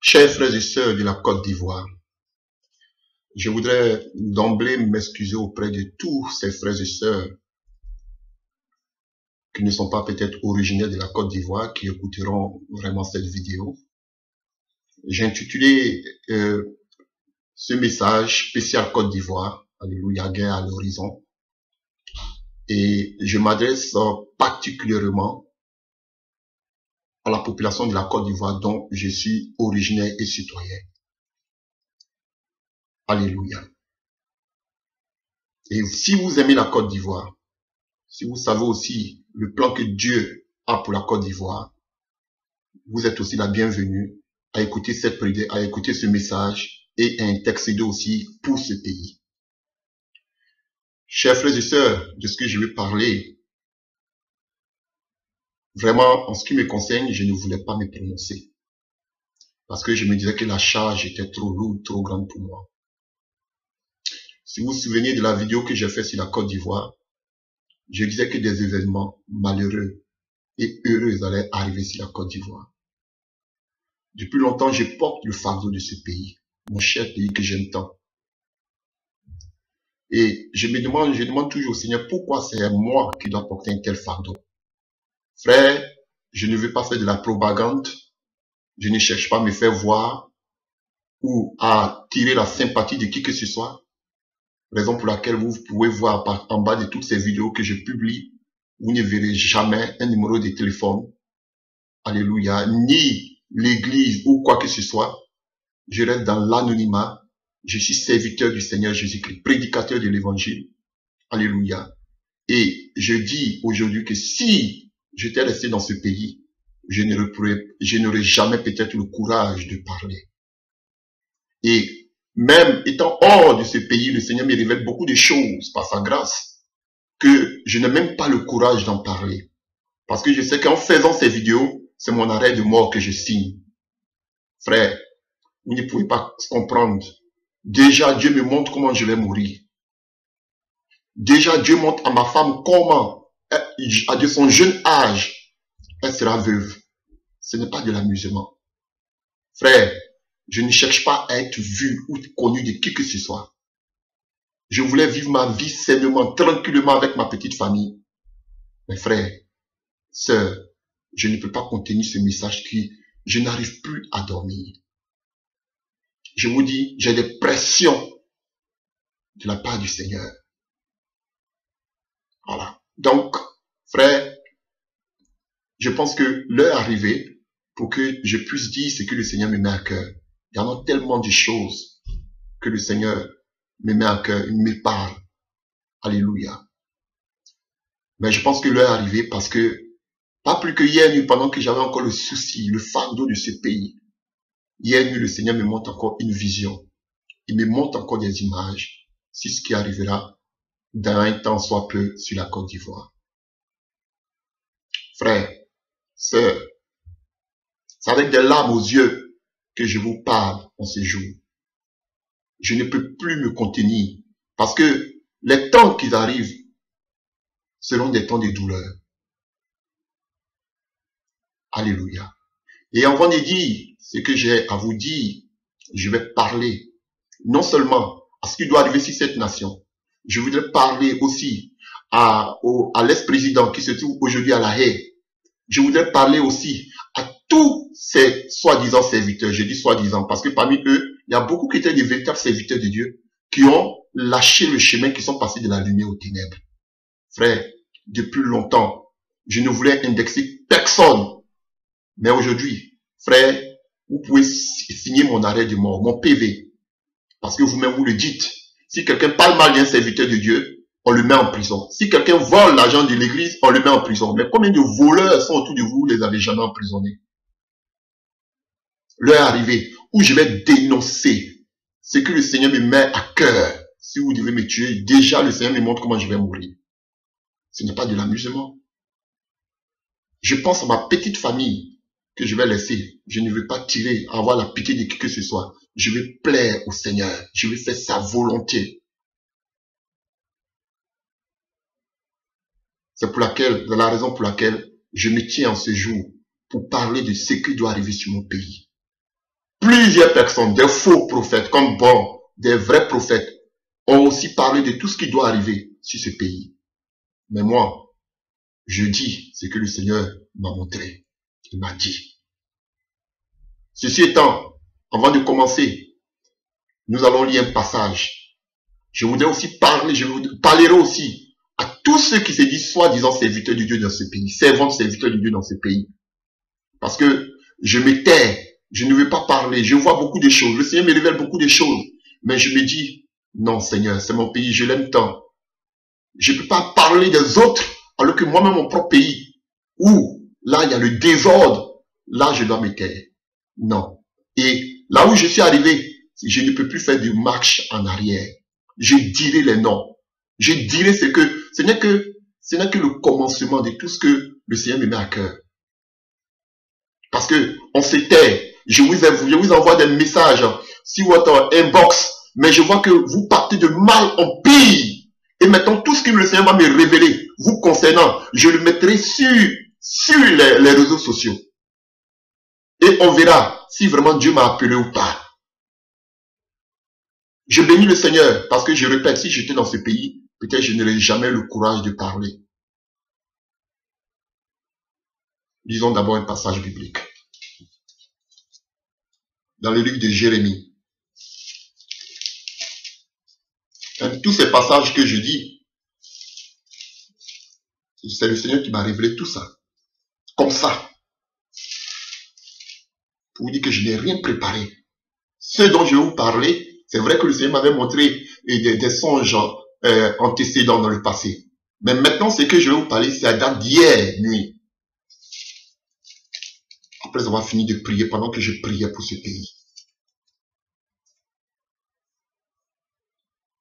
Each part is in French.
Chers frères et sœurs de la Côte d'Ivoire, je voudrais d'emblée m'excuser auprès de tous ces frères et sœurs qui ne sont pas peut-être originaires de la Côte d'Ivoire, qui écouteront vraiment cette vidéo. J'ai intitulé ce message spécial Côte d'Ivoire, Alléluia, guerre à l'horizon. Et je m'adresse particulièrement à la population de la Côte d'Ivoire dont je suis originaire et citoyen. Alléluia. Et si vous aimez la Côte d'Ivoire, si vous savez aussi le plan que Dieu a pour la Côte d'Ivoire, vous êtes aussi la bienvenue à écouter cette prière, à écouter ce message et à intercéder aussi pour ce pays. Chers frères et sœurs, de ce que je vais parler, vraiment, en ce qui me concerne, je ne voulais pas me prononcer. Parce que je me disais que la charge était trop lourde, trop grande pour moi. Si vous vous souvenez de la vidéo que j'ai faite sur la Côte d'Ivoire, je disais que des événements malheureux et heureux allaient arriver sur la Côte d'Ivoire. Depuis longtemps, je porte le fardeau de ce pays, mon cher pays que j'aime tant. Et je demande toujours au Seigneur, pourquoi c'est moi qui dois porter un tel fardeau? Frère, je ne veux pas faire de la propagande, je ne cherche pas à me faire voir ou à tirer la sympathie de qui que ce soit. Raison pour laquelle vous pouvez voir en bas de toutes ces vidéos que je publie, vous ne verrez jamais un numéro de téléphone. Alléluia. Ni l'église ou quoi que ce soit. Je reste dans l'anonymat. Je suis serviteur du Seigneur Jésus-Christ, prédicateur de l'évangile. Alléluia. Et je dis aujourd'hui que si j'étais resté dans ce pays, je n'aurais jamais peut-être le courage de parler. Et même étant hors de ce pays, le Seigneur me révèle beaucoup de choses par sa grâce que je n'ai même pas le courage d'en parler. Parce que je sais qu'en faisant ces vidéos, c'est mon arrêt de mort que je signe. Frère, vous ne pouvez pas comprendre. Déjà, Dieu me montre comment je vais mourir. Déjà, Dieu montre à ma femme comment, à son jeune âge, elle sera veuve. Ce n'est pas de l'amusement. Frère, je ne cherche pas à être vu ou connu de qui que ce soit. Je voulais vivre ma vie sainement, tranquillement avec ma petite famille. Mais frère, sœur, je ne peux pas contenir ce message qui, je n'arrive plus à dormir. Je vous dis, j'ai des pressions de la part du Seigneur. Voilà. Donc, frère, je pense que l'heure est arrivée pour que je puisse dire ce que le Seigneur me met à cœur. Il y en a tellement de choses que le Seigneur me met à cœur, il me parle. Alléluia. Mais je pense que l'heure est arrivée parce que, pas plus que hier nuit, pendant que j'avais encore le souci, le fardeau de ce pays, hier nuit, le Seigneur me montre encore une vision. Il me montre encore des images sur ce qui arrivera dans un temps soit peu sur la Côte d'Ivoire. Frère, sœur, c'est avec des larmes aux yeux que je vous parle en ces jours. Je ne peux plus me contenir parce que les temps qui arrivent seront des temps de douleur. Alléluia. Et avant de dire ce que j'ai à vous dire, je vais parler non seulement à ce qui doit arriver sur cette nation, je voudrais parler aussi à l'ex-président qui se trouve aujourd'hui à La Haye. Je voudrais parler aussi à tous ces soi-disant serviteurs. Je dis soi-disant parce que parmi eux, il y a beaucoup qui étaient des véritables serviteurs de Dieu qui ont lâché le chemin, qui sont passés de la lumière aux ténèbres. Frère, depuis longtemps, je ne voulais indexer personne. Mais aujourd'hui, frère, vous pouvez signer mon arrêt de mort, mon PV. Parce que vous-même, vous le dites. Si quelqu'un parle mal d'un serviteur de Dieu, on le met en prison. Si quelqu'un vole l'argent de l'église, on le met en prison. Mais combien de voleurs sont autour de vous, vous les avez jamais emprisonnés? L'heure est arrivée où je vais dénoncer ce que le Seigneur me met à cœur. Si vous devez me tuer, déjà le Seigneur me montre comment je vais mourir. Ce n'est pas de l'amusement. Je pense à ma petite famille que je vais laisser. Je ne veux pas tirer, avoir la pitié de qui que ce soit. Je vais plaire au Seigneur. Je vais faire sa volonté. C'est la raison pour laquelle je me tiens en ce jour pour parler de ce qui doit arriver sur mon pays. Plusieurs personnes, des faux prophètes comme bon, des vrais prophètes, ont aussi parlé de tout ce qui doit arriver sur ce pays. Mais moi, je dis ce que le Seigneur m'a montré. Il m'a dit. Ceci étant, avant de commencer, nous allons lire un passage. Je voudrais aussi parler, parlerai aussi à tous ceux qui se disent soi-disant serviteurs de Dieu dans ce pays, servants serviteurs de Dieu dans ce pays. Parce que je me tais, je ne veux pas parler, je vois beaucoup de choses, le Seigneur me révèle beaucoup de choses, mais je me dis, non Seigneur, c'est mon pays, je l'aime tant. Je ne peux pas parler des autres, alors que moi-même, mon propre pays, où là, il y a le désordre, là, je dois me taire. Non. Et là où je suis arrivé, je ne peux plus faire de marche en arrière. Je dirai les noms. Je dirai ce n'est que le commencement de tout ce que le Seigneur me met à cœur. Parce que on se tait. Je vous envoie des messages sur votre inbox, mais je vois que vous partez de mal en pire. Et maintenant, tout ce que le Seigneur va me révéler, vous concernant, je le mettrai sur les réseaux sociaux. Et on verra si vraiment Dieu m'a appelé ou pas. Je bénis le Seigneur parce que je répète, si j'étais dans ce pays, peut-être je n'aurais jamais le courage de parler. Lisons d'abord un passage biblique. Dans le livre de Jérémie. Tous ces passages que je dis, c'est le Seigneur qui m'a révélé tout ça. Comme ça. Pour vous dire que je n'ai rien préparé. Ce dont je vais vous parler, c'est vrai que le Seigneur m'avait montré des songes antécédents dans le passé. Mais maintenant, ce que je vais vous parler, c'est à date d'hier nuit. Après avoir fini de prier, pendant que je priais pour ce pays.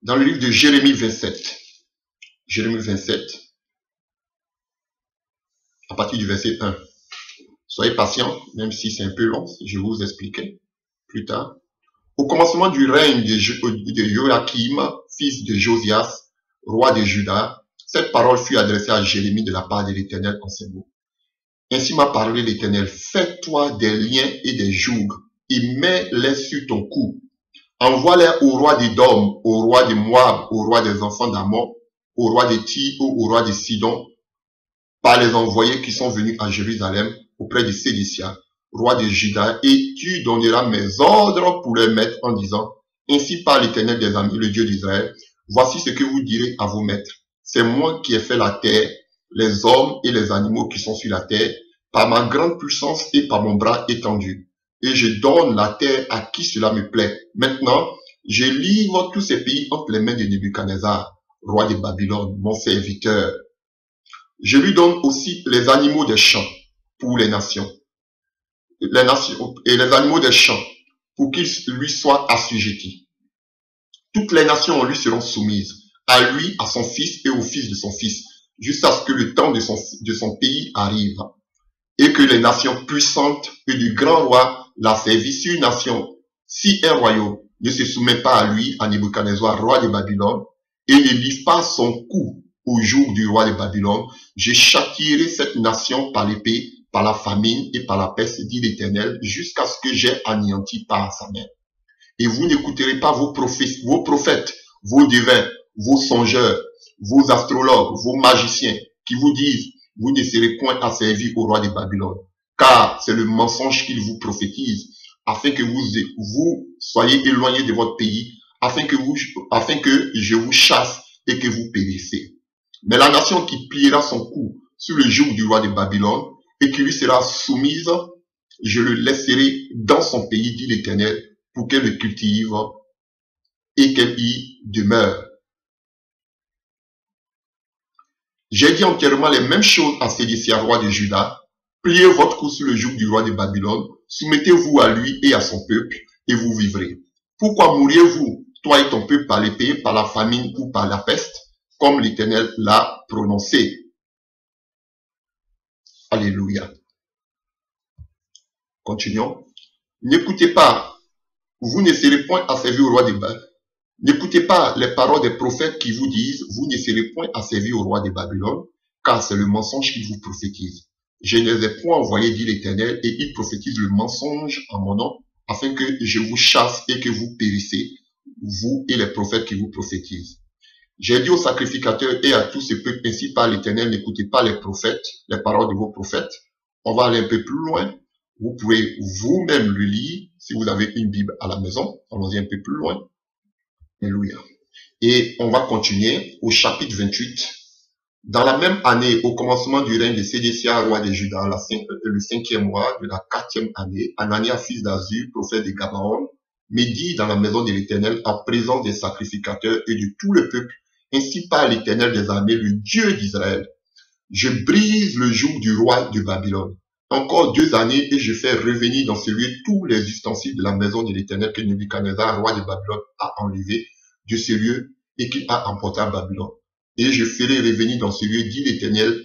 Dans le livre de Jérémie 27. Jérémie 27. À partir du verset 1. Soyez patients, même si c'est un peu long, je vais vous expliquer plus tard. Au commencement du règne de Joachim, fils de Josias, roi de Juda, cette parole fut adressée à Jérémie de la part de l'Éternel en ces mots. Ainsi m'a parlé l'Éternel, fais-toi des liens et des jougs, et mets-les sur ton cou. Envoie-les au roi d'Édom, au roi de Moab, au roi des enfants d'Ammon, au roi de Tyr ou au roi de Sidon, par les envoyés qui sont venus à Jérusalem, auprès de Sédécia, roi de Juda, et tu donneras mes ordres pour les maîtres en disant, ainsi parle l'Éternel des armées, le Dieu d'Israël, voici ce que vous direz à vos maîtres. C'est moi qui ai fait la terre, les hommes et les animaux qui sont sur la terre, par ma grande puissance et par mon bras étendu. Et je donne la terre à qui cela me plaît. Maintenant, je livre tous ces pays entre les mains de Nebuchadnezzar, roi de Babylone, mon serviteur. Je lui donne aussi les animaux des champs pour les nations et les animaux des champs pour qu'ils lui soient assujettis. Toutes les nations lui seront soumises, à lui, à son fils et au fils de son fils, jusqu'à ce que le temps de son pays arrive, et que les nations puissantes et du grand roi la servissent. Une nation, si un royaume ne se soumet pas à lui, à Nebuchadnezzar, roi de Babylone, et ne livre pas son cou au jour du roi de Babylone, je châtierai cette nation par l'épée, par la famine et par la peste, dit l'Éternel, jusqu'à ce que j'ai anéanti par sa main. Et vous n'écouterez pas vos prophètes, vos devins, vos songeurs, vos astrologues, vos magiciens, qui vous disent, vous ne serez point asservis au roi de Babylone, car c'est le mensonge qu'ils vous prophétisent, afin que vous soyez éloignés de votre pays, afin que je vous chasse et que vous périssez. Mais la nation qui pliera son cou sur le joug du roi de Babylone et qui lui sera soumise, je le laisserai dans son pays, dit l'Éternel, pour qu'elle le cultive et qu'elle y demeure. J'ai dit entièrement les mêmes choses à Sédécia, roi de Juda. Pliez votre cou sur le joug du roi de Babylone, soumettez-vous à lui et à son peuple, et vous vivrez. Pourquoi mourriez-vous, toi et ton peuple, par l'épée, par la famine ou par la peste, comme l'Éternel l'a prononcé? Alléluia. Continuons. N'écoutez pas, vous ne serez point asservis au roi de Babylone. N'écoutez pas les paroles des prophètes qui vous disent, vous ne serez point asservis au roi de Babylone, car c'est le mensonge qu'ils vous prophétisent. Je ne les ai point envoyés, dit l'Éternel, et ils prophétisent le mensonge en mon nom, afin que je vous chasse et que vous périssez, vous et les prophètes qui vous prophétisent. J'ai dit aux sacrificateurs et à tous ce peuple, ainsi par l'Éternel, n'écoutez pas les prophètes, les paroles de vos prophètes. On va aller un peu plus loin. Vous pouvez vous-même le lire, si vous avez une Bible à la maison. Allons-y un peu plus loin. Alléluia. Et on va continuer au chapitre 28. Dans la même année, au commencement du règne de Sédécia, roi de Juda, le 5e mois de la 4e année, Anania, fils d'Azur, prophète de Gabaon, médit dans la maison de l'Éternel en présence des sacrificateurs et de tout le peuple. Ainsi parle l'Éternel des armées, le Dieu d'Israël. Je brise le joug du roi de Babylone. Encore 2 années et je fais revenir dans ce lieu tous les ustensiles de la maison de l'Éternel que Nebuchadnezzar, roi de Babylone, a enlevé de ce lieu et qu'il a emporté à Babylone. Et je ferai revenir dans ce lieu, dit l'Éternel,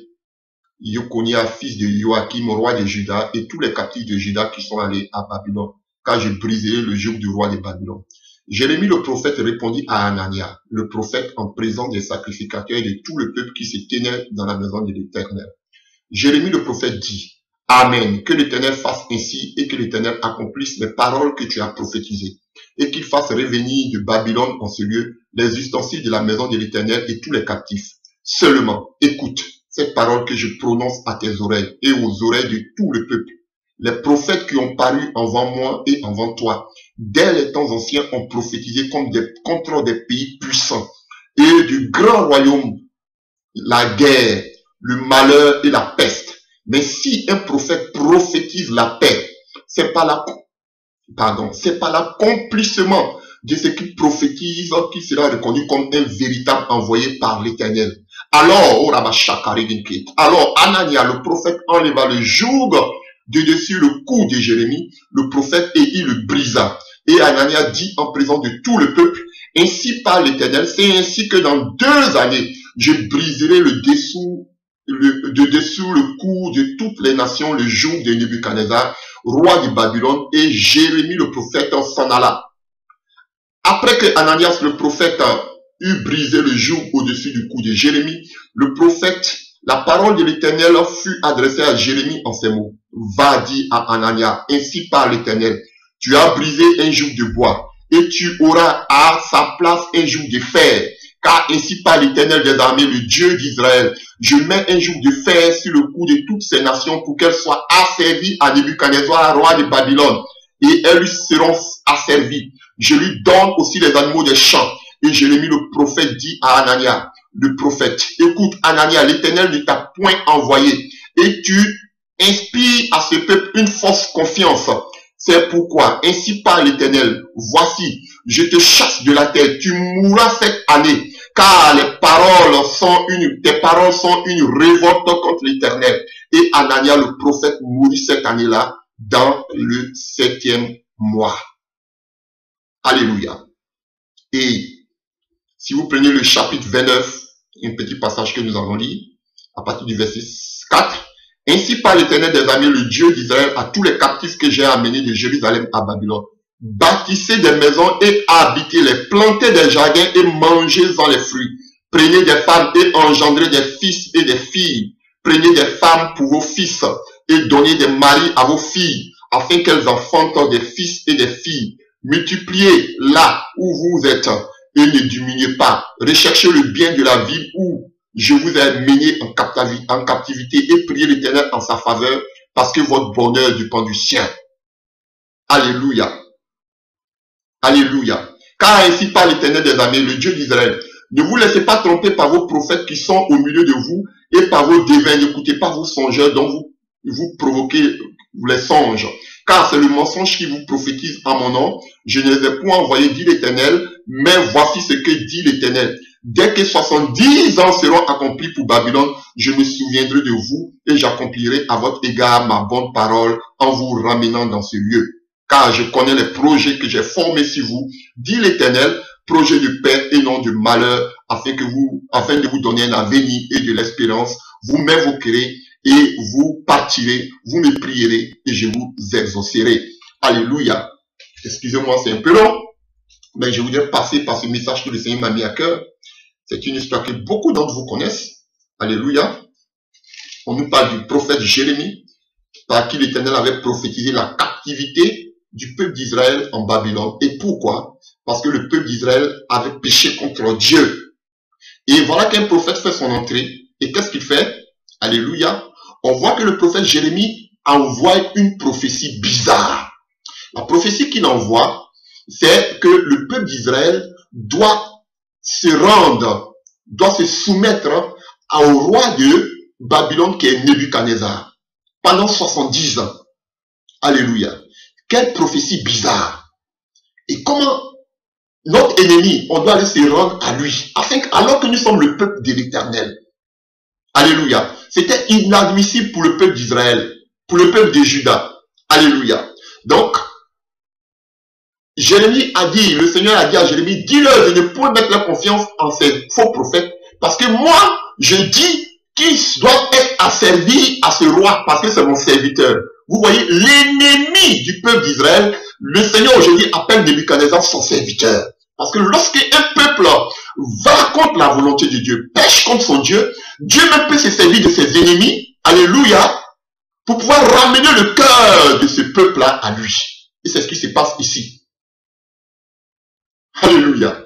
Yoconia, fils de Joachim, roi de Juda, et tous les captifs de Juda qui sont allés à Babylone, car je briserai le joug du roi de Babylone. Jérémie le prophète répondit à Anania, le prophète en présence des sacrificateurs et de tout le peuple qui se tenait dans la maison de l'Éternel. Jérémie le prophète dit, Amen, que l'Éternel fasse ainsi et que l'Éternel accomplisse les paroles que tu as prophétisées, et qu'il fasse revenir de Babylone en ce lieu les ustensiles de la maison de l'Éternel et tous les captifs. Seulement, écoute ces paroles que je prononce à tes oreilles et aux oreilles de tout le peuple. Les prophètes qui ont paru avant moi et avant toi, dès les temps anciens, ont prophétisé contre des pays puissants et du grand royaume, la guerre, le malheur et la peste. Mais si un prophète prophétise la paix, c'est pas l'accomplissement de ce qu'il prophétise qui sera reconnu comme un véritable envoyé par l'Éternel. Alors, Anania, le prophète, enleva le joug de dessus le cou de Jérémie, le prophète, et il le brisa. Et Anania dit en présence de tout le peuple, ainsi parle l'Éternel, c'est ainsi que dans 2 années, je briserai le dessous le cou de toutes les nations le jour de Nebuchadnezzar, roi de Babylone, et Jérémie le prophète s'en alla. Après que Ananias le prophète eut brisé le joug au-dessus du cou de Jérémie, le prophète, la parole de l'Éternel fut adressée à Jérémie en ces mots. Va, dit à Anania, ainsi parle l'Éternel, tu as brisé un joug de bois, et tu auras à sa place un joug de fer. Car ainsi parle l'Éternel des armées, le Dieu d'Israël. Je mets un joug de fer sur le cou de toutes ces nations pour qu'elles soient asservies à Nebuchadnezzar, roi de Babylone. Et elles lui seront asservies. Je lui donne aussi les animaux des champs. Et Jérémie le prophète dit à Anania, le prophète, écoute Anania, l'Éternel ne t'a point envoyé. Et tu inspires à ce peuple une fausse confiance. C'est pourquoi, ainsi parle l'Éternel, voici, je te chasse de la terre, tu mourras cette année. Car tes paroles sont une révolte contre l'Éternel. Et Anania le prophète mourut cette année-là dans le 7e mois. Alléluia. Et si vous prenez le chapitre 29, un petit passage que nous avons lu, à partir du verset 4, ainsi parle l'Éternel des armées, le Dieu d'Israël, à tous les captifs que j'ai amenés de Jérusalem à Babylone. Bâtissez des maisons et habitez-les, plantez des jardins et mangez-en les fruits. Prenez des femmes et engendrez des fils et des filles. Prenez des femmes pour vos fils et donnez des maris à vos filles, afin qu'elles enfantent des fils et des filles. Multipliez là où vous êtes et ne diminuez pas. Recherchez le bien de la ville où je vous ai mené en captivité et priez l'Éternel en sa faveur, parce que votre bonheur dépend du sien. Alléluia. Alléluia. Car ainsi parle l'Éternel des armées, le Dieu d'Israël. Ne vous laissez pas tromper par vos prophètes qui sont au milieu de vous et par vos devins. N'écoutez pas vos songeurs dont vous provoquez les songes. Car c'est le mensonge qui vous prophétise en mon nom. Je ne les ai point envoyés, dit l'Éternel, mais voici ce que dit l'Éternel. Dès que 70 ans seront accomplis pour Babylone, je me souviendrai de vous et j'accomplirai à votre égard ma bonne parole en vous ramenant dans ce lieu. Car je connais les projets que j'ai formés sur vous, dit l'Éternel, projets de paix et non de malheur, afin de vous donner un avenir et de l'espérance. Vous m'invoquerez et vous partirez, vous me prierez et je vous exaucerai. Alléluia. Excusez-moi, c'est un peu long, mais je voudrais passer par ce message que le Seigneur m'a mis à cœur. C'est une histoire que beaucoup d'entre vous connaissent. Alléluia. On nous parle du prophète Jérémie, par qui l'Éternel avait prophétisé la captivité du peuple d'Israël en Babylone. Et pourquoi? Parce que le peuple d'Israël avait péché contre Dieu. Et voilà qu'un prophète fait son entrée. Et qu'est-ce qu'il fait? Alléluia. On voit que le prophète Jérémie envoie une prophétie bizarre. La prophétie qu'il envoie, c'est que le peuple d'Israël doit se rendre, doit se soumettre au roi de Babylone qui est Nebuchadnezzar pendant 70 ans. Alléluia. Quelle prophétie bizarre. Et comment notre ennemi, on doit aller se rendre à lui, afin que, alors que nous sommes le peuple de l'Éternel. Alléluia. C'était inadmissible pour le peuple d'Israël, pour le peuple de Juda. Alléluia. Donc, Jérémie a dit, le Seigneur a dit à Jérémie, dis-leur de ne point mettre la confiance en ces faux prophètes, parce que moi, je dis qu'ils doivent être asservis à ce roi, parce que c'est mon serviteur. Vous voyez, l'ennemi du peuple d'Israël, le Seigneur aujourd'hui appelle Nebuchadnezzar son serviteur. Parce que lorsqu'un peuple va contre la volonté de Dieu, pêche contre son Dieu, Dieu même peut se servir de ses ennemis, alléluia, pour pouvoir ramener le cœur de ce peuple-là à lui. Et c'est ce qui se passe ici. Alléluia.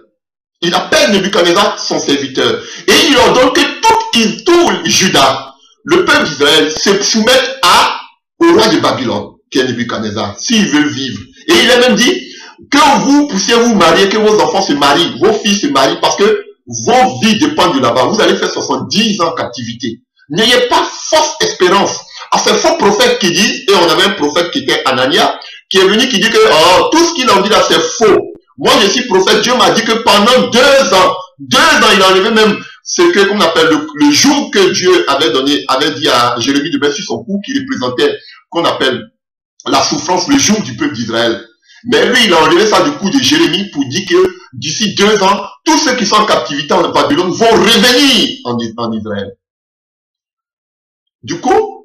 Il appelle Nebuchadnezzar son serviteur. Et il ordonne que tout Juda, le peuple d'Israël, se soumette au roi de Babylone, qui est Nebuchadnezzar, s'ils veulent vivre. Et il a même dit que vous puissiez vous marier, que vos enfants se marient, vos filles se marient, parce que vos vies dépendent de là-bas. Vous allez faire 70 ans en captivité. N'ayez pas fausse espérance à ces faux prophètes qui disent, et on avait un prophète qui était Anania, qui est venu qui dit que oh, tout ce qu'il en dit là c'est faux. Moi je suis prophète, Dieu m'a dit que pendant 2 ans, il a enlevé même ce que qu'on appelle le jour que Dieu avait dit à Jérémie de mettre sur son cou, qui représentait, qu'on appelle la souffrance, le jour du peuple d'Israël. Mais lui, il a enlevé ça du cou de Jérémie pour dire que d'ici 2 ans, tous ceux qui sont en captivité en Babylone vont revenir en Israël. Du coup,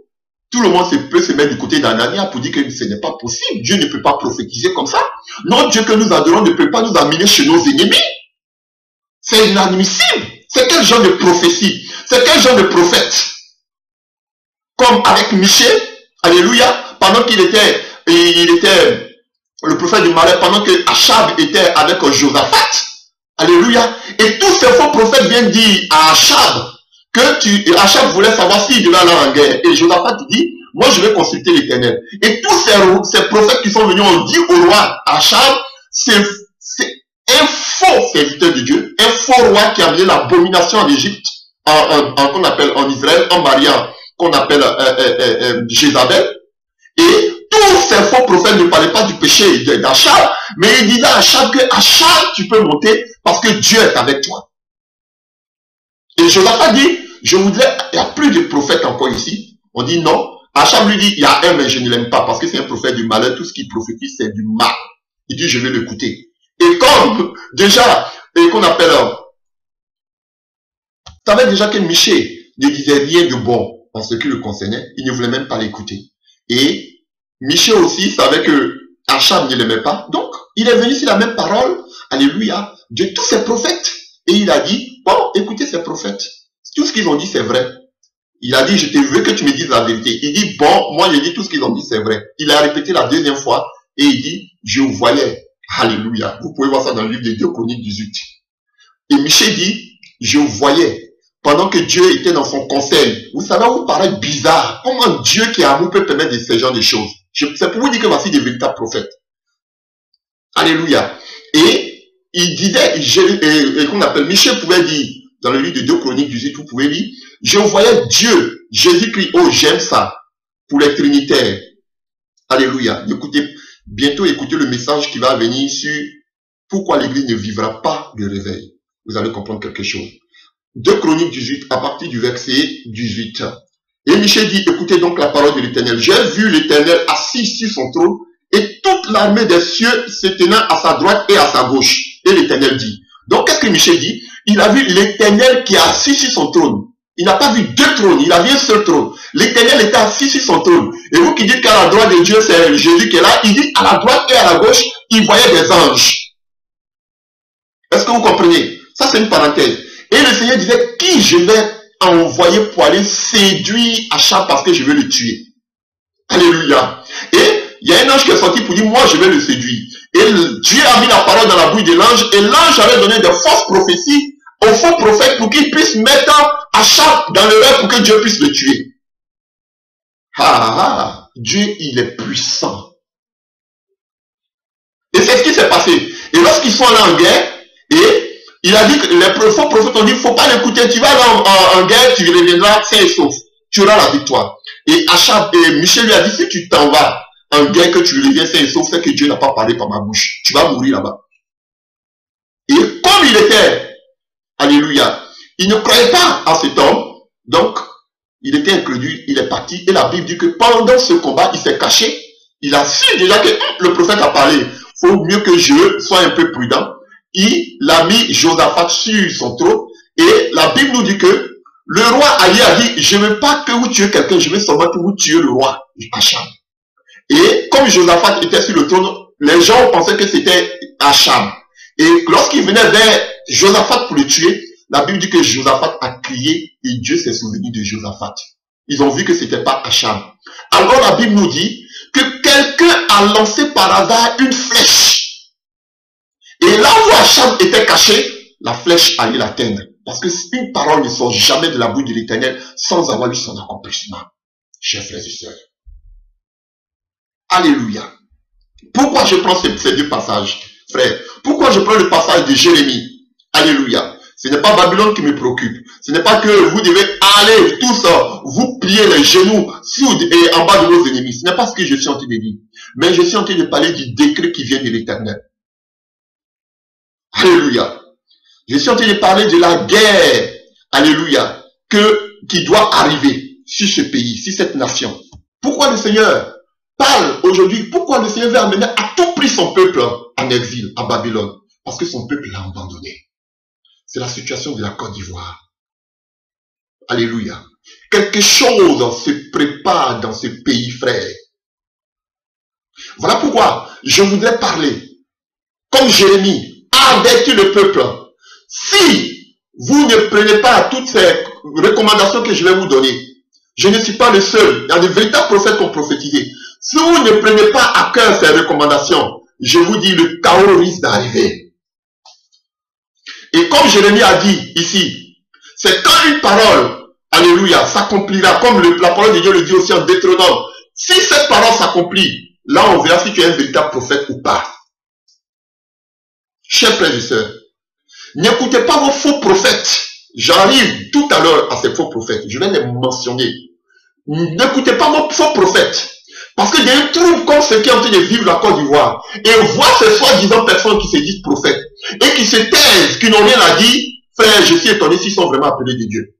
tout le monde peut se mettre du côté d'Anania pour dire que ce n'est pas possible. Dieu ne peut pas prophétiser comme ça. Notre Dieu que nous adorons ne peut pas nous amener chez nos ennemis. C'est inadmissible. C'est quel genre de prophétie? C'est quel genre de prophète? Comme avec Michée, alléluia, pendant qu'il était le prophète du malheur, pendant que Achab était avec Josaphat, alléluia, et tous ces faux prophètes viennent dire à Achab que Achab voulait savoir s'il devait aller en guerre. Et Josaphat dit, moi je vais consulter l'Éternel. Et tous ces prophètes qui sont venus ont dit au roi Achab, c'est un faux serviteur de Dieu, un faux roi qui a mis l'abomination en Égypte, qu'on appelle en Israël, en mariant, qu'on appelle Jézabel. Et tous ces faux prophètes ne parlaient pas du péché d'Achab, mais ils disaient à Achab que Achab, tu peux monter parce que Dieu est avec toi. Et Josaphat dit, je voudrais, il n'y a plus de prophètes encore ici. On dit non. Achab lui dit, il y a un, mais je ne l'aime pas parce que c'est un prophète du malheur. Tout ce qu'il prophétise, c'est du mal. Il dit, je vais l'écouter. Et comme déjà, et qu'on appelle, tu savais déjà que Michée ne disait rien de bon en ce qui le concernait. Il ne voulait même pas l'écouter. Et Michée aussi savait que Achab ne l'aimait pas. Donc, il est venu sur la même parole, alléluia, de tous ces prophètes. Et il a dit, bon, écoutez ces prophètes. Tout ce qu'ils ont dit, c'est vrai. Il a dit, je te veux que tu me dises la vérité. Il dit, bon, moi, je dis tout ce qu'ils ont dit, c'est vrai. Il a répété la 2e fois et il dit, je voyais. Alléluia. Vous pouvez voir ça dans le livre des 2 Chroniques 18. Et Michée dit, je voyais. Pendant que Dieu était dans son conseil. Vous savez, vous paraît bizarre. Comment Dieu qui est amour peut permettre de ces genres de choses? C'est pour vous dire que voici des véritables prophètes. Alléluia. Et il disait, et qu'on appelle, Michée pouvait dire, dans le livre de 2 Chroniques 18, vous pouvez lire, je voyais Dieu, Jésus-Christ, oh j'aime ça, pour les Trinitaires. Alléluia. Bientôt écoutez le message qui va venir sur pourquoi l'Église ne vivra pas de réveil. Vous allez comprendre quelque chose. 2 Chroniques 18, à partir du verset 18. Et Michée dit, écoutez donc la parole de l'Éternel. J'ai vu l'Éternel assis sur son trône et toute l'armée des cieux se tenant à sa droite et à sa gauche. Et l'Éternel dit. Donc qu'est-ce que Michée dit? Il a vu l'Éternel qui est assis sur son trône. Il n'a pas vu 2 trônes, il a vu un seul trône. L'Éternel était assis sur son trône. Et vous qui dites qu'à la droite de Dieu, c'est Jésus qui est là, il dit à la droite et à la gauche, il voyait des anges. Est-ce que vous comprenez? Ça, c'est une parenthèse. Et le Seigneur disait, qui je vais envoyé pour aller séduire Achab parce que je vais le tuer. Alléluia. Et il y a un ange qui est sorti pour dire, moi je vais le séduire. Et Dieu a mis la parole dans la bouche de l'ange, et l'ange avait donné de fausses prophéties aux faux prophètes pour qu'ils puissent mettre Achab dans le rêve pour que Dieu puisse le tuer. Dieu, il est puissant. Et c'est ce qui s'est passé. Et lorsqu'ils sont allés en guerre, et il a dit que les faux prophètes ont dit, il ne faut pas l'écouter, tu vas aller en guerre, tu reviendras sain et sauf. Tu auras la victoire. Et Achab, et Michel lui a dit, si tu t'en vas en guerre, que tu reviens sain et sauf, c'est que Dieu n'a pas parlé par ma bouche. Tu vas mourir là-bas. Et comme il était, alléluia, il ne croyait pas à cet homme, donc il était incrédule, il est parti. Et la Bible dit que pendant ce combat, il s'est caché. Il a su déjà que le prophète a parlé. Il faut mieux que je sois un peu prudent. Il a mis Josaphat sur son trône. Et la Bible nous dit que le roi Ali a dit, je ne veux pas que vous tuez quelqu'un, je veux seulement que vous tuez le roi Achab. Et comme Josaphat était sur le trône, les gens pensaient que c'était Achab. Et lorsqu'il venait vers Josaphat pour le tuer, la Bible dit que Josaphat a crié et Dieu s'est souvenu de Josaphat. Ils ont vu que c'était pas Achab. Alors la Bible nous dit que quelqu'un a lancé par hasard une flèche. Et là où Achab était caché, la flèche allait l'atteindre. Parce que une parole ne sort jamais de la bouche de l'Éternel sans avoir eu son accomplissement. Chers frères et sœurs. Alléluia. Pourquoi je prends ces deux passages, frère? Pourquoi je prends le passage de Jérémie? Alléluia. Ce n'est pas Babylone qui me préoccupe. Ce n'est pas que vous devez aller tous vous plier les genoux sous et en bas de vos ennemis. Ce n'est pas ce que je suis en train de dire. Mais je suis en train de parler du décret qui vient de l'Éternel. Alléluia. Je suis en train de parler de la guerre. Alléluia. Qui doit arriver sur ce pays, sur cette nation. Pourquoi le Seigneur parle aujourd'hui? Pourquoi le Seigneur veut amener à tout prix son peuple en exil à Babylone? Parce que son peuple l'a abandonné. C'est la situation de la Côte d'Ivoire. Alléluia. Quelque chose se prépare dans ce pays, frère. Voilà pourquoi je voudrais parler, comme Jérémie, avertir le peuple. Si vous ne prenez pas toutes ces recommandations que je vais vous donner, je ne suis pas le seul. Il y a de véritables prophètes qui ont prophétisé. Si vous ne prenez pas à cœur ces recommandations, je vous dis, le chaos risque d'arriver. Et comme Jérémie a dit ici, c'est quand une parole, alléluia, s'accomplira, comme la parole de Dieu le dit aussi en Deutéronome. Si cette parole s'accomplit, là on verra si tu es un véritable prophète ou pas. Chers frères et sœurs, n'écoutez pas vos faux prophètes. J'arrive tout à l'heure à ces faux prophètes. Je vais les mentionner. N'écoutez pas vos faux prophètes. Parce que des troubles comme ceux qui sont en train de vivre la Côte d'Ivoire et voient ces soi-disant personnes qui se disent prophètes et qui se taisent, qui n'ont rien à dire, frère, je suis étonné s'ils sont vraiment appelés de Dieu.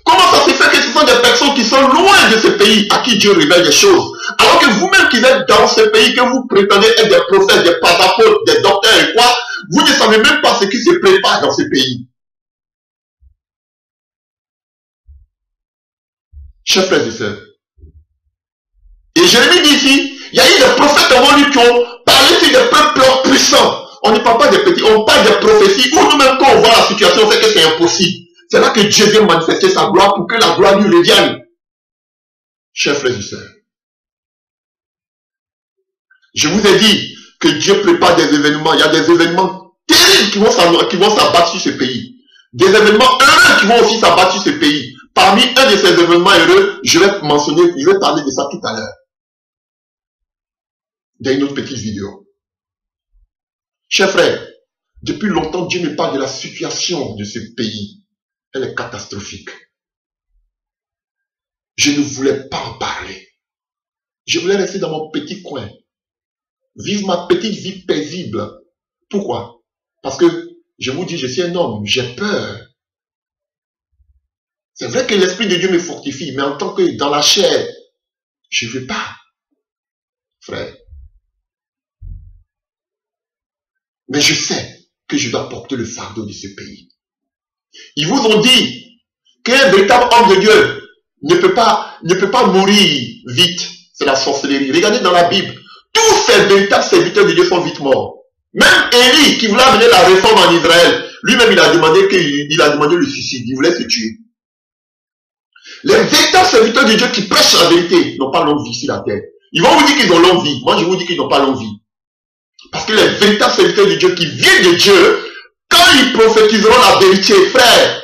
Comment ça se fait que ce sont des personnes qui sont loin de ce pays à qui Dieu révèle des choses, alors que vous-même qui êtes dans ce pays, que vous prétendez être des prophètes, des passeports, des docteurs et quoi, vous ne savez même pas ce qui se prépare dans ce pays. Chers frères et sœurs, et Jérémie dit ici, il y a eu des prophètes avant lui qui ont parlé sur des peuples puissants. On ne parle pas des petits, on parle des prophéties, ou nous-mêmes quand on voit la situation, on sait que c'est impossible. C'est là que Dieu vient manifester sa gloire pour que la gloire lui revienne. Chers frères et sœurs, je vous ai dit que Dieu prépare des événements. Il y a des événements terribles qui vont s'abattre sur ce pays. Des événements heureux qui vont aussi s'abattre sur ce pays. Parmi un de ces événements heureux, je vais parler de ça tout à l'heure. Dans une autre petite vidéo. Chers frères, depuis longtemps, Dieu me parle de la situation de ce pays. Elle est catastrophique. Je ne voulais pas en parler. Je voulais rester dans mon petit coin. Vivre ma petite vie paisible. Pourquoi? Parce que, je vous dis, je suis un homme, j'ai peur. C'est vrai que l'Esprit de Dieu me fortifie, mais en tant que dans la chair, je ne veux pas. Frère. Mais je sais que je dois porter le fardeau de ce pays. Ils vous ont dit qu'un véritable homme de Dieu ne peut pas mourir vite. C'est la sorcellerie. Regardez dans la Bible. Tous ces véritables serviteurs de Dieu sont vite morts. Même Élie, qui voulait amener la réforme en Israël, lui-même il a demandé le suicide. Il voulait se tuer. Les véritables serviteurs de Dieu qui prêchent la vérité n'ont pas longue vie sur la terre. Ils vont vous dire qu'ils ont longue vie. Moi, je vous dis qu'ils n'ont pas longue vie. Parce que les véritables serviteurs de Dieu qui viennent de Dieu, quand ils prophétiseront la vérité, frère,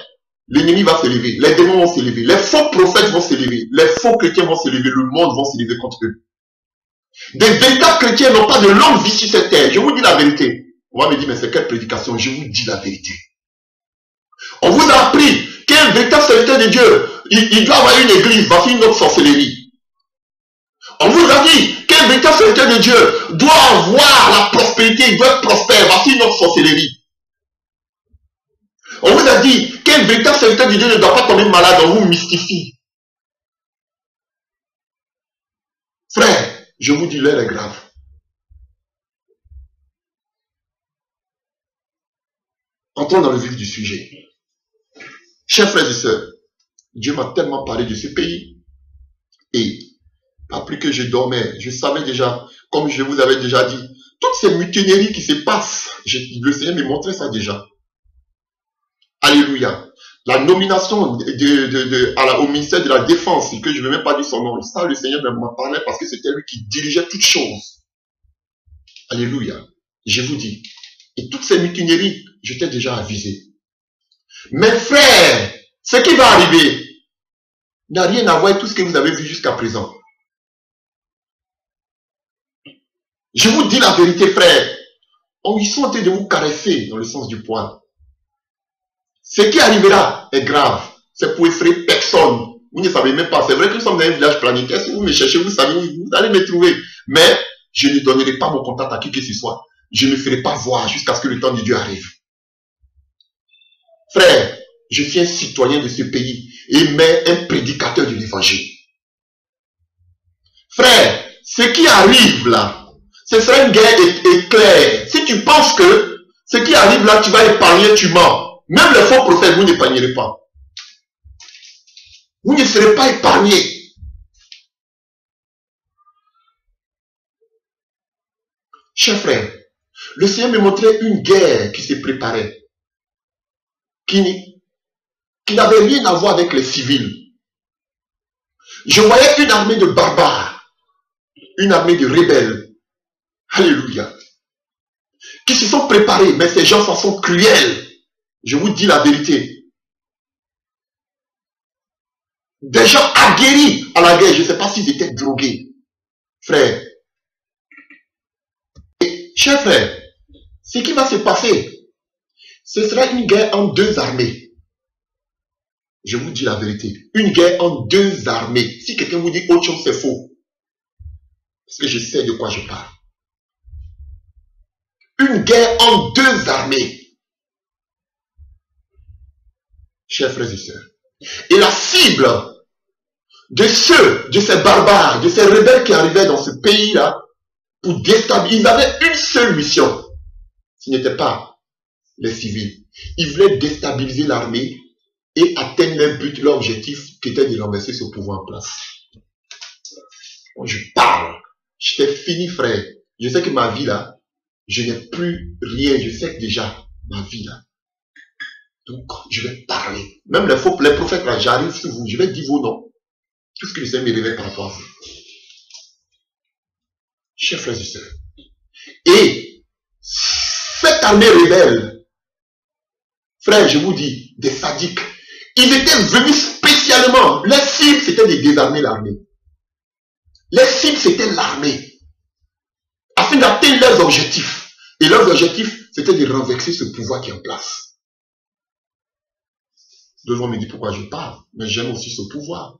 l'ennemi va se lever, les démons vont se lever, les faux prophètes vont se lever, les faux chrétiens vont se lever, le monde va se lever contre eux. Des véritables chrétiens n'ont pas de longue vie sur cette terre. Je vous dis la vérité. On va me dire, mais c'est quelle prédication? Je vous dis la vérité. On vous a appris qu'un véritable serviteur de Dieu, il doit avoir une église, voici une autre sorcellerie. On vous a dit qu'un véritable serviteur de Dieu doit avoir la prospérité, il doit être prospère, voici une autre sorcellerie. On vous a dit qu'un véritable serviteur de Dieu ne doit pas tomber malade, on vous mystifie. Frère, je vous dis, l'heure est grave. Entrons dans le vif du sujet. Chers frères et sœurs, Dieu m'a tellement parlé de ce pays. Et pas plus que je dormais, je savais déjà, comme je vous avais déjà dit, toutes ces mutineries qui se passent, le Seigneur me montrait ça déjà. Alléluia. La nomination au ministère de la Défense, que je ne vais même pas dire son nom, ça le Seigneur m'en parlait parce que c'était lui qui dirigeait toutes choses. Alléluia. Je vous dis. Et toutes ces mutineries, j'étais déjà avisé. Mes frères, ce qui va arriver n'a rien à voir avec tout ce que vous avez vu jusqu'à présent. Je vous dis la vérité, frère. Ils sont en train de vous caresser dans le sens du poil. Ce qui arrivera est grave. C'est pour effrayer personne. Vous ne savez même pas. C'est vrai que nous sommes dans un village planétaire. Si vous me cherchez, vous savez, vous allez me trouver. Mais je ne donnerai pas mon contact à qui que ce soit. Je ne me ferai pas voir jusqu'à ce que le temps de Dieu arrive. Frère, je suis un citoyen de ce pays et mais un prédicateur de l'évangile. Frère, ce qui arrive là, ce sera une guerre éclair. Si tu penses que ce qui arrive là, tu vas épargner, tu mens. Même les faux prophètes, vous n'épargnerez pas. Vous ne serez pas épargnés. Chers frères, le Seigneur me montrait une guerre qui se préparait, qui n'avait rien à voir avec les civils. Je voyais une armée de barbares, une armée de rebelles, alléluia, qui se sont préparés, mais ces gens sont cruels. Je vous dis la vérité. Des gens aguerris à la guerre, je ne sais pas s'ils étaient drogués. Frère. Et, chers frères, ce qui va se passer, ce sera une guerre en deux armées. Je vous dis la vérité. Une guerre en deux armées. Si quelqu'un vous dit autre chose, c'est faux. Parce que je sais de quoi je parle. Une guerre en deux armées. Chers frères et sœurs. Et la cible de ces barbares, de ces rebelles qui arrivaient dans ce pays-là, pour déstabiliser, ils avaient une seule mission. Ce n'était pas les civils. Ils voulaient déstabiliser l'armée et atteindre leur but, leur objectif, qui était de renverser ce pouvoir en place. Quand je parle, j'étais fini, frère. Je sais que ma vie là, je n'ai plus rien. Je sais que déjà, ma vie là. Donc, je vais parler. Même les prophètes là, j'arrive sur vous, je vais dire vos noms. Tout ce que le Seigneur me révèle par rapport à ça. Chers frères et sœurs. Et cette armée rebelle, frère, je vous dis, des sadiques, ils étaient venus spécialement. Les cibles, c'était de désarmer l'armée. Les cibles, c'était l'armée. Afin d'atteindre leurs objectifs. Et leurs objectifs, c'était de renverser ce pouvoir qui est en place. Deux gens me disent pourquoi je parle. Mais j'aime aussi ce pouvoir.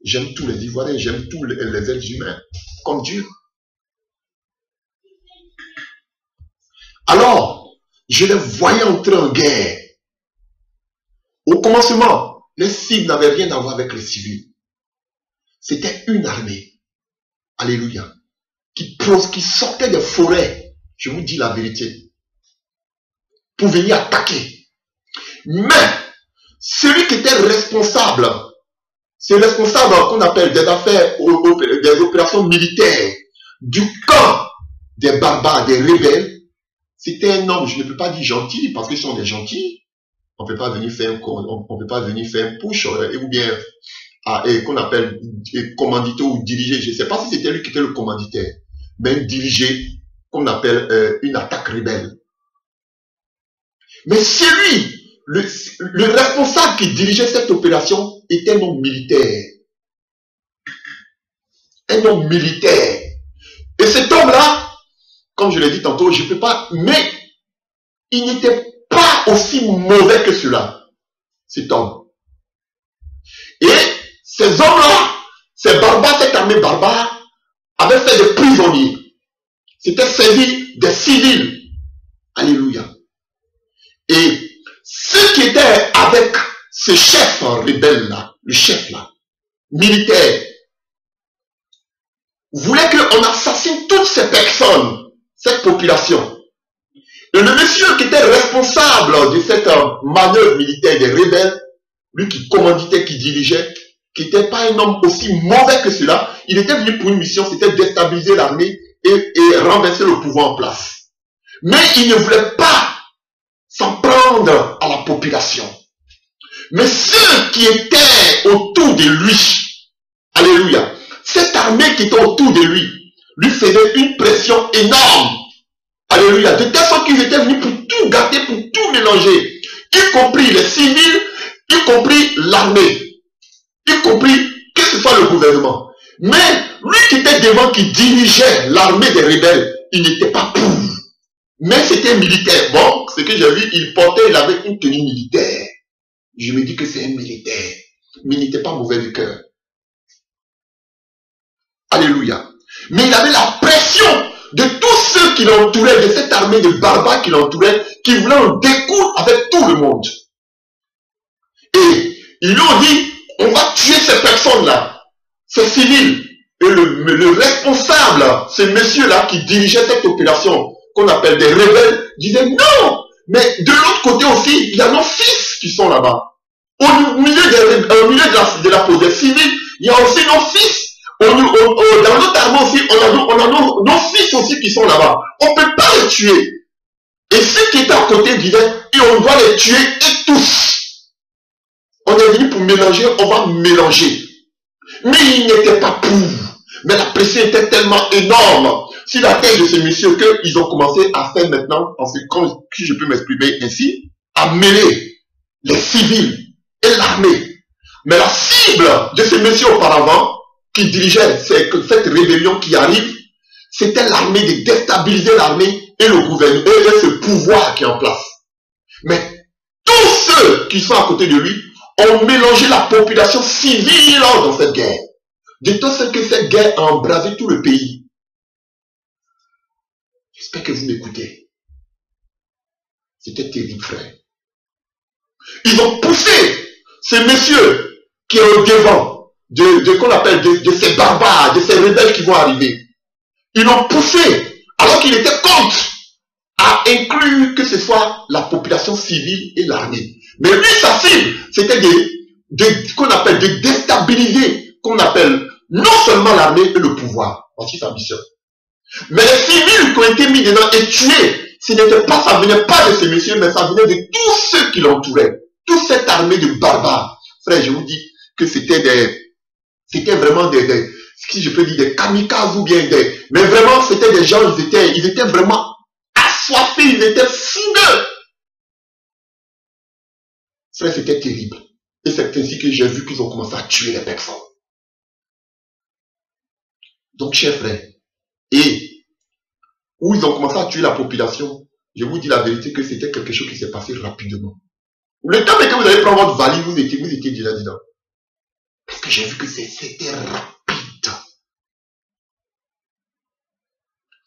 J'aime tous les Ivoiriens, j'aime tous les êtres humains. Comme Dieu. Alors, je les voyais entrer en guerre. Au commencement, les cibles n'avaient rien à voir avec les civils. C'était une armée. Alléluia. Qui sortait des forêts. Je vous dis la vérité. Pour venir attaquer. Mais, celui qui était responsable, c'est le responsable qu'on appelle des affaires, des opérations militaires, du camp des barbares, des rebelles. C'était un homme, je ne peux pas dire gentil, parce qu'ils sont des gentils. On peut pas venir faire on peut pas venir faire un push ou bien qu'on appelle commanditer ou diriger. Je ne sais pas si c'était lui qui était le commanditaire, mais diriger, qu'on appelle une attaque rebelle. Mais c'est lui, le responsable qui dirigeait cette opération était un homme militaire. Un homme militaire. Et cet homme-là, comme je l'ai dit tantôt, je ne peux pas, mais il n'était pas aussi mauvais que cela, cet homme. Et ces hommes-là, ces barbares, cette armée barbare, avaient fait des prisonniers. C'était saisi des civils. Alléluia. Et ceux qui étaient avec ce chef rebelle-là, le chef-là, militaire, voulait qu'on assassine toutes ces personnes, cette population. Et le monsieur qui était responsable de cette manœuvre militaire des rebelles, lui qui commanditait, qui dirigeait, qui n'était pas un homme aussi mauvais que cela, il était venu pour une mission, c'était déstabiliser l'armée et renverser le pouvoir en place. Mais il ne voulait pas s'en prendre à la population. Mais ceux qui étaient autour de lui, alléluia, cette armée qui était autour de lui faisait une pression énorme. Alléluia. De telle sorte qu'ils étaient venus pour tout gâter, pour tout mélanger. Y compris les civils, y compris l'armée. Y compris que ce soit le gouvernement. Mais lui qui était devant, qui dirigeait l'armée des rebelles, il n'était pas pour. Mais c'était militaire. Bon, ce que j'ai vu, il avait une tenue militaire. Je me dis que c'est un militaire. Mais il n'était pas mauvais du cœur. Alléluia. Mais il avait la pression de tous ceux qui l'entouraient, de cette armée de barbares qui l'entouraient, qui voulaient en découdre avec tout le monde. Et ils lui ont dit, on va tuer ces personnes-là, ces civils. Et le responsable, ce monsieur-là qui dirigeait cette opération, qu'on appelle des rebelles, disait non, mais de l'autre côté aussi, il y a nos fils qui sont là-bas. Au milieu de la peau des civils, il y a aussi nos fils. Dans notre armée aussi, on a nos fils aussi qui sont là-bas. On ne peut pas les tuer. Et ceux qui étaient à côté disaient, et on doit les tuer et tous. On est venu pour mélanger, on va mélanger. Mais il n'était pas pour. Mais la pression était tellement énorme sur la tête de ces messieurs qu'ils ont commencé à faire maintenant, si je peux m'exprimer ainsi, à mêler les civils et l'armée. Mais la cible de ces messieurs auparavant, qui dirigeait cette rébellion qui arrive, c'était l'armée, de déstabiliser l'armée et le gouvernement, et ce pouvoir qui est en place. Mais tous ceux qui sont à côté de lui ont mélangé la population civile dans cette guerre. De tout ce que cette guerre a embrasé tout le pays. J'espère que vous m'écoutez. C'était terrible, frère. Ils ont poussé ces messieurs qui est au devant qu'on appelle de ces barbares, de ces rebelles qui vont arriver. Ils l'ont poussé, alors qu'il était contre, à inclure que ce soit la population civile et l'armée. Mais lui, sa cible, c'était qu'on appelle de déstabiliser, qu'on appelle non seulement l'armée et le pouvoir. Voici sa mission. Mais les civils qui ont été mis dedans et tués, ça venait pas de ces messieurs, mais ça venait de tous ceux qui l'entouraient. Toute cette armée de barbares. Frère, je vous dis que c'était vraiment si je peux dire, des kamikazes ou bien mais vraiment, c'était des gens, ils étaient vraiment assoiffés, ils étaient fougueux. Frère, c'était terrible. Et c'est ainsi que j'ai vu qu'ils ont commencé à tuer les personnes. Donc, chers frères, et où ils ont commencé à tuer la population, je vous dis la vérité que c'était quelque chose qui s'est passé rapidement. Le temps que vous allez prendre votre valise, vous étiez déjà dedans. Parce que j'ai vu que c'était rapide.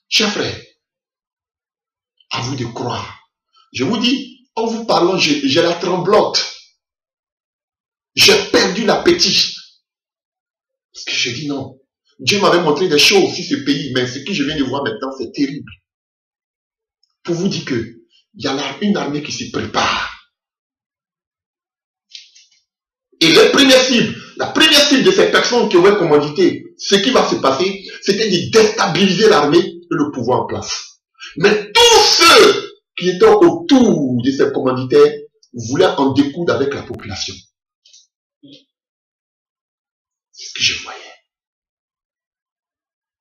Chers frères, à vous de croire. Je vous dis, en vous parlant, j'ai la tremblote. J'ai perdu l'appétit. Parce que j'ai dit non. Dieu m'avait montré des choses sur ce pays, mais ce que je viens de voir maintenant, c'est terrible. Pour vous dire que il y a là une armée qui se prépare. Et la première cible de ces personnes qui auraient commandité, ce qui va se passer, c'était de déstabiliser l'armée et le pouvoir en place. Mais tous ceux qui étaient autour de ces commanditaires voulait en découdre avec la population. C'est ce que je voyais.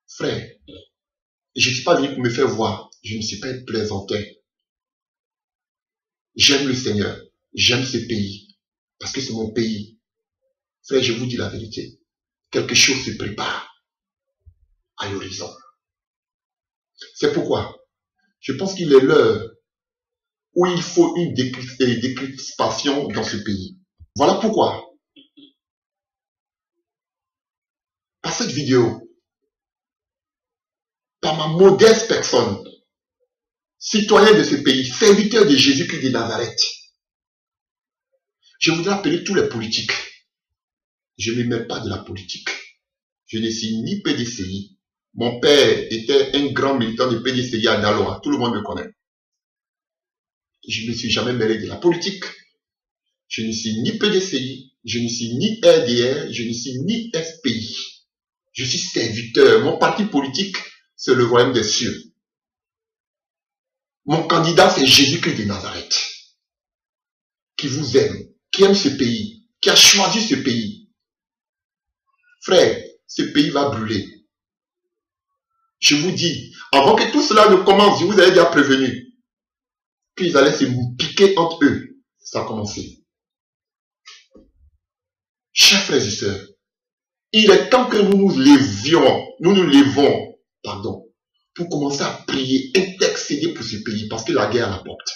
Frère, je ne suis pas venu pour me faire voir. Je ne suis pas un plaisantin. J'aime le Seigneur. J'aime ce pays. Parce que c'est mon pays. Frère, je vous dis la vérité. Quelque chose se prépare à l'horizon. C'est pourquoi je pense qu'il est l'heure où il faut une décrispation dans ce pays. Voilà pourquoi, par cette vidéo, par ma modeste personne, citoyen de ce pays, serviteur de Jésus-Christ de Nazareth, je voudrais appeler tous les politiques. Je ne m'aime pas de la politique. Je ne suis ni PDCI. Mon père était un grand militant de PDCI à Daloa. Tout le monde me connaît. Je ne me suis jamais mêlé de la politique. Je ne suis ni PDCI, je ne suis ni RDR, je ne suis ni SPI. Je suis serviteur. Mon parti politique, c'est le royaume des cieux. Mon candidat, c'est Jésus-Christ de Nazareth, qui vous aime, qui aime ce pays, qui a choisi ce pays. Frère, ce pays va brûler. Je vous dis, avant que tout cela ne commence, je vous avais déjà prévenu qu'ils allaient se piquer entre eux. Ça a commencé. Chers frères et sœurs, il est temps que nous nous levons, pour commencer à prier, intercéder pour ce pays, parce que la guerre est à la porte.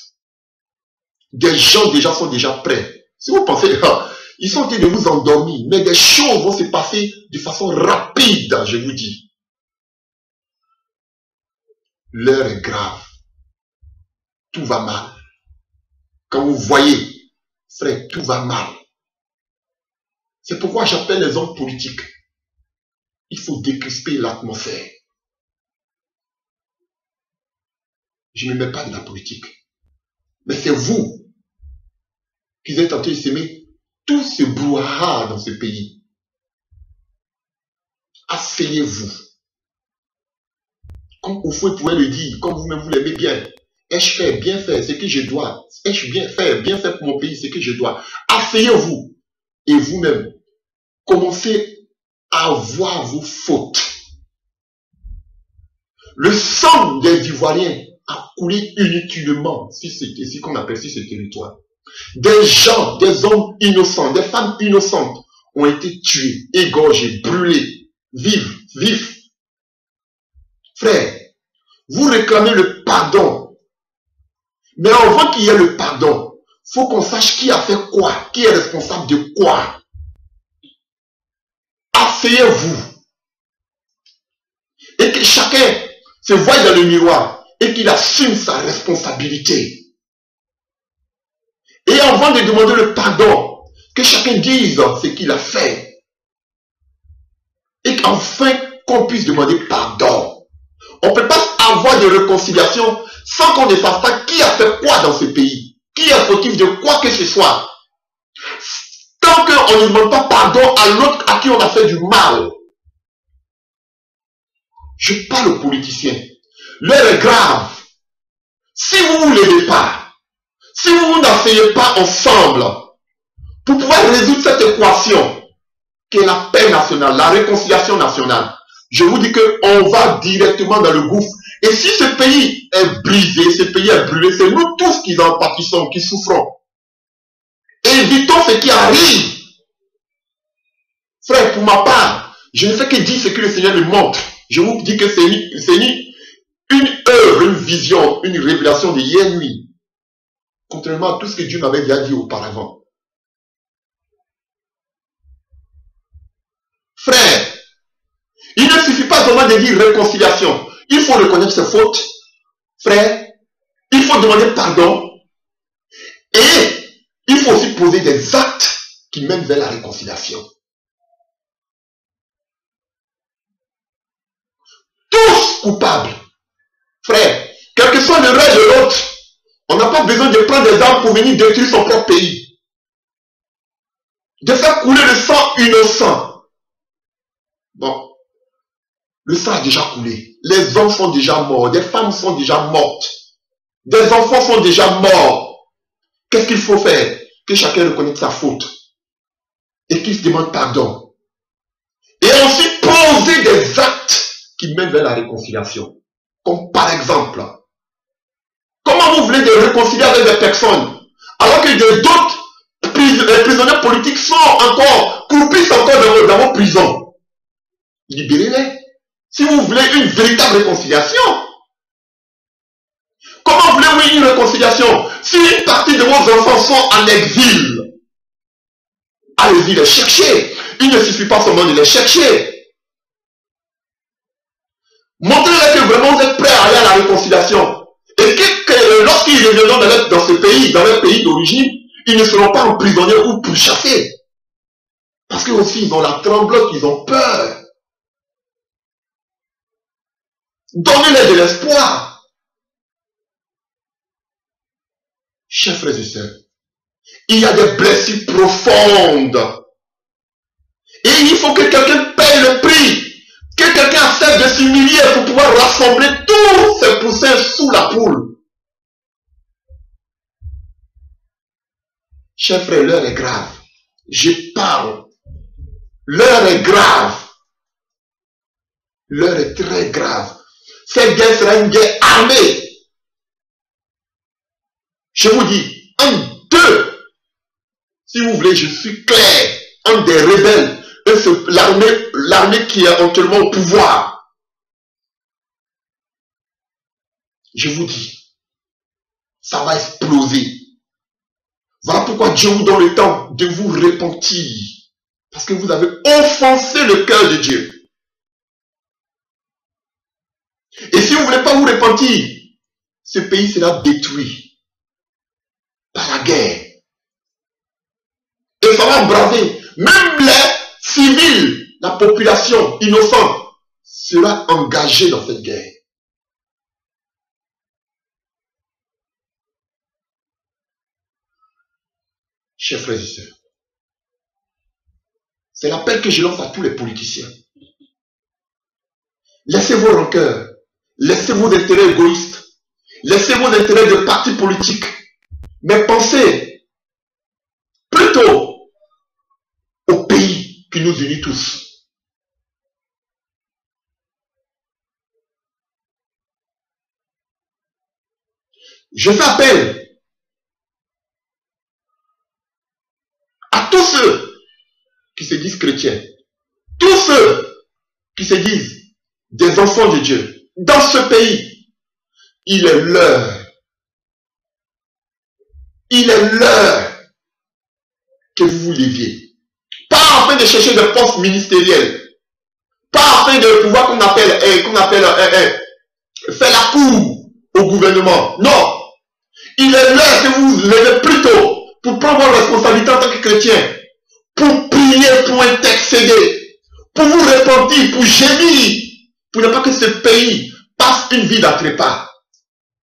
Des gens sont déjà prêts. Si vous pensez, ils sont en train de vous endormir, mais des choses vont se passer de façon rapide, je vous dis. L'heure est grave. Tout va mal. Quand vous voyez, frère, tout va mal. C'est pourquoi j'appelle les hommes politiques. Il faut décrisper l'atmosphère. Je ne mets pas de la politique. Mais c'est vous qui êtes en train de s'aimer tout ce brouhaha dans ce pays. Asseyez-vous. Comme Oufoué pouvait le dire, comme vous-même vous l'aimez bien. Ai-je fait, bien fait, ce que je dois. Ai-je bien fait pour mon pays, ce que je dois. Asseyez-vous. Et vous-même, commencez à voir vos fautes. Le sang des Ivoiriens a coulé inutilement, si c'est ici qu'on appelle ce territoire. Des gens, des hommes innocents, des femmes innocentes ont été tués, égorgés, brûlés, vifs. Frère, vous réclamez le pardon. Mais avant qu'il y ait le pardon, il faut qu'on sache qui a fait quoi, qui est responsable de quoi. Asseyez-vous. Et que chacun se voie dans le miroir et qu'il assume sa responsabilité. Et avant de demander le pardon, que chacun dise ce qu'il a fait. Et qu'enfin, qu'on puisse demander pardon. On ne peut pas avoir de réconciliation sans qu'on ne sache pas qui a fait quoi dans ce pays. Qui est fautif de quoi que ce soit. Tant qu'on ne demande pas pardon à l'autre à qui on a fait du mal. Je parle aux politiciens. L'heure est grave. Si vous ne l'aidez pas, si vous n'asseyez pas ensemble pour pouvoir résoudre cette équation qui est la paix nationale, la réconciliation nationale, je vous dis qu'on va directement dans le gouffre. Et si ce pays est brisé, ce pays est brûlé, c'est nous tous qui en pâtissons, qui souffrons. Évitons ce qui arrive. Frère, pour ma part, je ne fais que dire ce que le Seigneur me montre. Je vous dis que c'est une œuvre, une vision, une révélation de hier nuit. Contrairement à tout ce que Dieu m'avait déjà dit auparavant. Frère, il ne suffit pas seulement de dire réconciliation. Il faut reconnaître ses fautes. Frère, il faut demander pardon. Et il faut aussi poser des actes qui mènent vers la réconciliation. Tous coupables. Frère, quel que soit le rêve de l'autre, on n'a pas besoin de prendre des armes pour venir détruire son propre pays. De faire couler le sang innocent. Bon, le sang a déjà coulé. Les hommes sont déjà morts. Des femmes sont déjà mortes. Des enfants sont déjà morts. Qu'est-ce qu'il faut faire? Que chacun reconnaisse sa faute et qu'il se demande pardon. Et ensuite poser des actes qui mènent vers la réconciliation. Comme par exemple, comment vous voulez de réconcilier avec des personnes alors que d'autres prisonniers politiques sont encore, croupissent encore dans vos prisons? Libérez-les. Si vous voulez une véritable réconciliation. Comment voulez-vous une réconciliation? Si une partie de vos enfants sont en exil, allez-y les chercher. Il ne suffit pas seulement de les chercher. Montrez-leur que vraiment vous êtes prêts à aller à la réconciliation. Et que lorsqu'ils reviendront dans ce pays, dans leur pays d'origine, ils ne seront pas emprisonnés ou pourchassés. Parce que aussi, ils ont la tremblote, ils ont peur. Donnez-leur de l'espoir. Chers frères et sœurs, il y a des blessures profondes. Et il faut que quelqu'un paye le prix. Que quelqu'un accepte de s'humilier pour pouvoir rassembler tous ces poussins sous la poule. Chers frères, l'heure est grave. Je parle. L'heure est grave. L'heure est très grave. Cette guerre sera une guerre armée. Je vous dis, en deux, si vous voulez, je suis clair, un des rebelles, l'armée qui est actuellement au pouvoir. Je vous dis, ça va exploser. Voilà pourquoi Dieu vous donne le temps de vous repentir. Parce que vous avez offensé le cœur de Dieu. Et si vous ne voulez pas vous repentir, ce pays sera détruit par la guerre. Et ça va embraser. Même les civils, la population innocente, sera engagée dans cette guerre. Chers frères et sœurs, c'est l'appel que je lance à tous les politiciens. Laissez vos rancœurs, laissez vos intérêts égoïstes, laissez vos intérêts de partis politiques, mais pensez plutôt au pays qui nous unit tous. Je fais appel à tous ceux qui se disent chrétiens, tous ceux qui se disent des enfants de Dieu, dans ce pays, il est l'heure que vous vous leviez. Pas afin de chercher des postes ministériels, pas afin de pouvoir qu'on appelle faire la cour au gouvernement. Non, il est l'heure que vous vous levez plutôt pour prendre vos responsabilités en tant que chrétien, pour prier, pour intercéder, pour vous repentir, pour gémir, pour ne pas que ce pays passe une vie d'atrépas,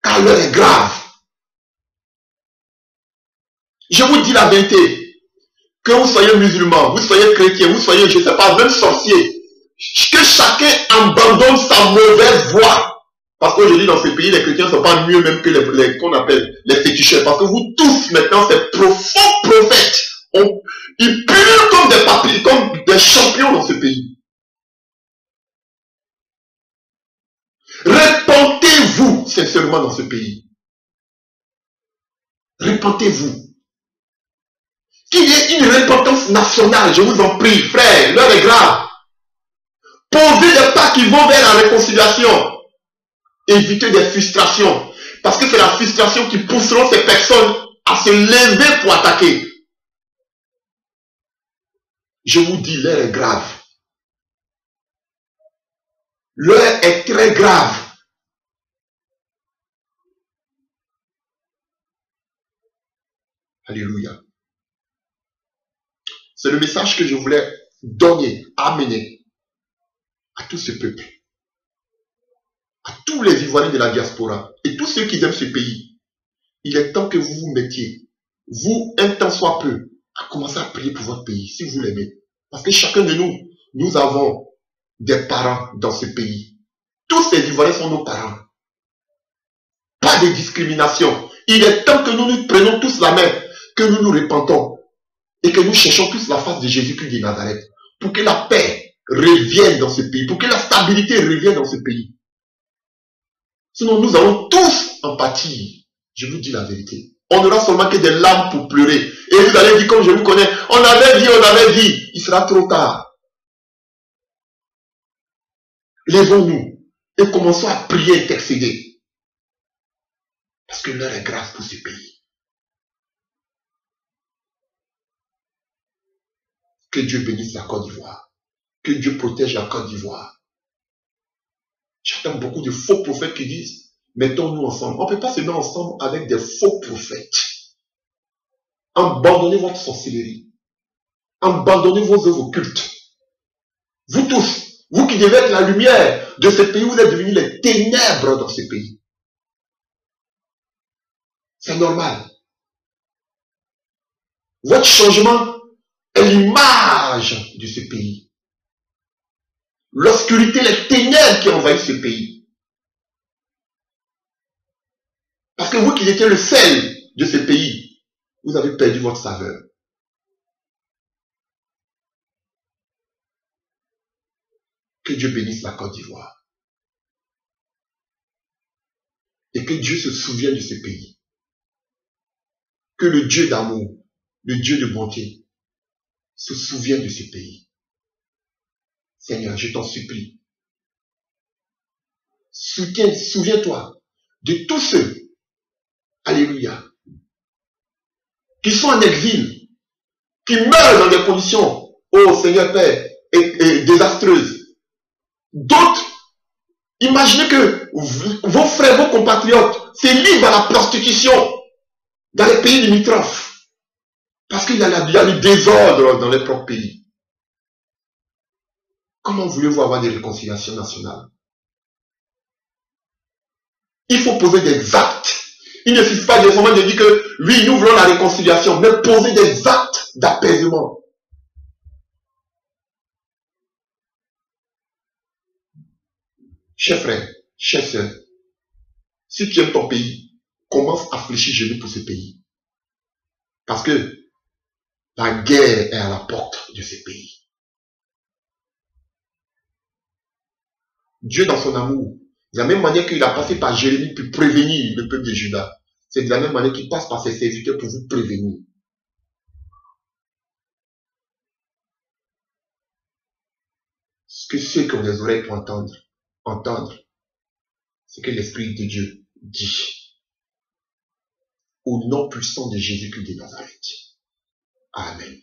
car l'heure est grave. Je vous dis la vérité, que vous soyez musulman, vous soyez chrétien, vous soyez, je ne sais pas, même sorcier, que chacun abandonne sa mauvaise voie. Parce qu'aujourd'hui, dans ce pays, les chrétiens ne sont pas mieux même que qu'on appelle les féticheurs. Parce que vous tous, maintenant, ces profonds prophètes, ils pullulent comme des papiers, comme des champions dans ce pays. Repentez-vous sincèrement dans ce pays. Repentez-vous. Qu'il y ait une repentance nationale, je vous en prie, frère, l'heure est grave. Posez des pas qui vont vers la réconciliation. Évitez des frustrations. Parce que c'est la frustration qui pousseront ces personnes à se lever pour attaquer. Je vous dis, l'heure est grave. L'heure est très grave. Alléluia. C'est le message que je voulais donner, amener à tout ce peuple, à tous les Ivoiriens de la diaspora et tous ceux qui aiment ce pays. Il est temps que vous vous mettiez, vous, un temps soit peu, à commencer à prier pour votre pays, si vous l'aimez. Parce que chacun de nous, nous avons des parents dans ce pays. Tous ces Ivoiriens sont nos parents. Pas de discrimination. Il est temps que nous nous prenions tous la main, que nous nous repentons et que nous cherchons tous la face de Jésus-Christ de Nazareth pour que la paix revienne dans ce pays, pour que la stabilité revienne dans ce pays. Sinon, nous allons tous en pâtir. Je vous dis la vérité. On n'aura seulement que des larmes pour pleurer. Et vous allez dire, comme je vous connais, on avait dit. Il sera trop tard. Lèvons-nous et commençons à prier, intercéder. Parce que l'heure est grave pour ce pays. Que Dieu bénisse la Côte d'Ivoire. Que Dieu protège la Côte d'Ivoire. J'entends beaucoup de faux prophètes qui disent, mettons-nous ensemble. On ne peut pas se mettre ensemble avec des faux prophètes. Abandonnez votre sorcellerie. Abandonnez vos œuvres occultes. Vous tous, vous qui devez être la lumière de ce pays, vous êtes devenus les ténèbres dans ce pays. C'est normal. Votre changement est l'image de ce pays. L'obscurité, les ténèbres qui envahissent ce pays. Parce que vous qui étiez le sel de ce pays, vous avez perdu votre saveur. Que Dieu bénisse la Côte d'Ivoire. Et que Dieu se souvienne de ce pays. Que le Dieu d'amour, le Dieu de bonté, se souvienne de ce pays. Seigneur, je t'en supplie. Souviens-toi de tous ceux, alléluia, qui sont en exil, qui meurent dans des conditions, oh Seigneur Père, et désastreuses. D'autres, imaginez que vos frères, vos compatriotes se livrent à la prostitution dans les pays limitrophes. Parce qu'il y a le désordre dans les propres pays. Comment voulez-vous avoir des réconciliations nationales? Il faut poser des actes. Il ne suffit pas seulement de dire que oui, nous voulons la réconciliation, mais poser des actes d'apaisement. Chers frères, chers sœurs, si tu aimes ton pays, commence à fléchir genoux pour ce pays. Parce que la guerre est à la porte de ce pays. Dieu, dans son amour, de la même manière qu'il a passé par Jérémie pour prévenir le peuple de Juda, c'est de la même manière qu'il passe par ses serviteurs pour vous prévenir. Ce que ceux qui ont des oreilles pour entendre, c'est que l'Esprit de Dieu dit. Au nom puissant de Jésus-Christ de Nazareth. Amen.